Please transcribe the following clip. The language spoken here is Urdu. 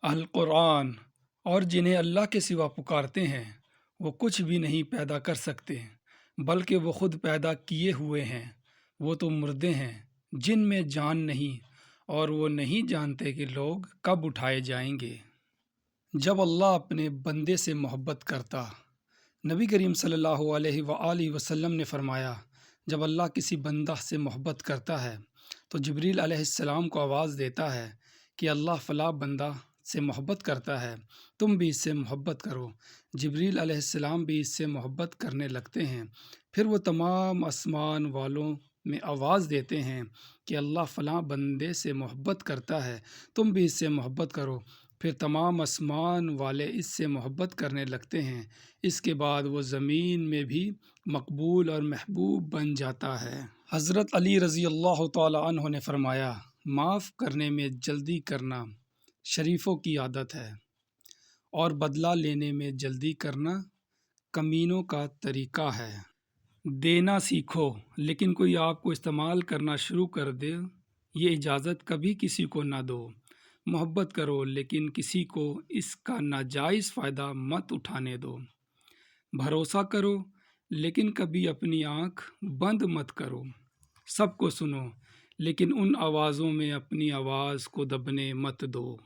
القرآن، اور جنہیں اللہ کے سوا پکارتے ہیں وہ کچھ بھی نہیں پیدا کر سکتے بلکہ وہ خود پیدا کیے ہوئے ہیں، وہ تو مردے ہیں جن میں جان نہیں، اور وہ نہیں جانتے کہ لوگ کب اٹھائے جائیں گے۔ جب اللہ اپنے بندے سے محبت کرتا، نبی کریم صلی اللہ علیہ وآلہ وسلم نے فرمایا، جب اللہ کسی بندہ سے محبت کرتا ہے تو جبریل علیہ السلام کو آواز دیتا ہے کہ اللہ فلاں بندہ سے محبت کرتا ہے، تم بھی اس سے محبت کرو۔ جبریل علیہ السلام بھی اس سے محبت کرنے لگتے ہیں، پھر وہ تمام آسمان والوں میں آواز دیتے ہیں کہ اللہ فلاں بندے سے محبت کرتا ہے، تم بھی اس سے محبت کرو۔ پھر تمام آسمان والے اس سے محبت کرنے لگتے ہیں، اس کے بعد وہ زمین میں بھی مقبول اور محبوب بن جاتا ہے۔ حضرت علی رضی اللہ تعالی عنہ نے فرمایا، معاف کرنے میں جلدی کرنا شریفوں کی عادت ہے، اور بدلہ لینے میں جلدی کرنا کمینوں کا طریقہ ہے۔ دینا سیکھو، لیکن کوئی آپ کو استعمال کرنا شروع کر دے یہ اجازت کبھی کسی کو نہ دو۔ محبت کرو، لیکن کسی کو اس کا ناجائز فائدہ مت اٹھانے دو۔ بھروسہ کرو، لیکن کبھی اپنی آنکھ بند مت کرو۔ سب کو سنو، لیکن ان آوازوں میں اپنی آواز کو دبنے مت دو۔